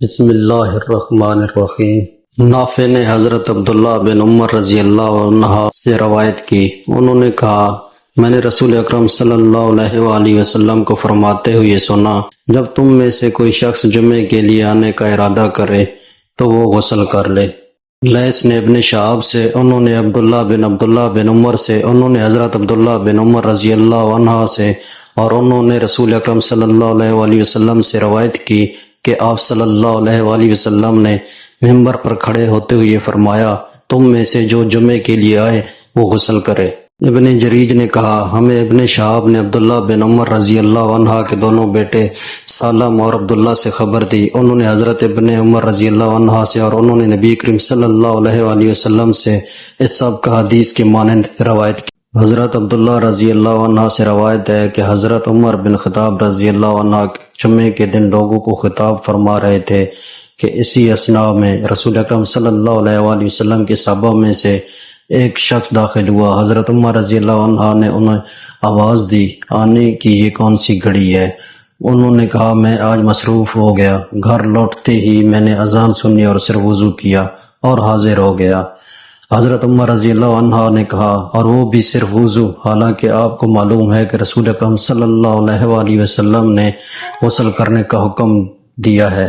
بسم اللہ الرحمن الرحیم۔ نافع نے حضرت عبداللہ بن عمر رضی اللہ عنہ سے روایت کی، انہوں نے کہا میں نے رسول اکرم صلی اللہ علیہ وآلہ وسلم کو فرماتے ہوئے سنا، جب تم میں سے کوئی شخص جمعے کے لیے آنے کا ارادہ کرے تو وہ غسل کر لے۔ لیث نے ابن شہاب سے، انہوں نے عبداللہ بن عمر سے، انہوں نے حضرت عبداللہ بن عمر رضی اللہ عنہ سے اور انہوں نے رسول اکرم صلی اللہ علیہ وآلہ وسلم سے روایت کی کہ آپ صلی اللہ علیہ وآلہ وسلم نے ممبر پر کھڑے ہوتے ہوئے فرمایا، تم میں سے جو جمعے کے لیے آئے وہ غسل کرے۔ ابن جریج نے کہا ہمیں ابن شہاب نے عبداللہ بن عمر رضی اللہ عنہ کے دونوں بیٹے سالم اور عبداللہ سے خبر دی، انہوں نے حضرت ابن عمر رضی اللہ عنہ سے اور انہوں نے نبی کریم صلی اللہ علیہ وآلہ وسلم سے اس سب کا حدیث کے مانند روایت کی۔ حضرت عبداللہ رضی اللہ عنہ سے روایت ہے کہ حضرت عمر بن خطاب رضی اللہ عنہ جمعے کے دن لوگوں کو خطاب فرما رہے تھے کہ اسی اثناء میں رسول اکرم صلی اللہ علیہ وآلہ وسلم کے صحابہ میں سے ایک شخص داخل ہوا۔ حضرت عمر رضی اللہ عنہ نے انہیں آواز دی، آنے کی یہ کون سی گھڑی ہے؟ انہوں نے کہا میں آج مصروف ہو گیا، گھر لوٹتے ہی میں نے اذان سنی اور صرف وضو کیا اور حاضر ہو گیا۔ حضرت عمر رضی اللہ عنہ نے کہا اور وہ بھی صرف وضو، حالانکہ آپ کو معلوم ہے کہ رسول اکرم صلی اللہ علیہ وآلہ وسلم نے غسل کرنے کا حکم دیا ہے۔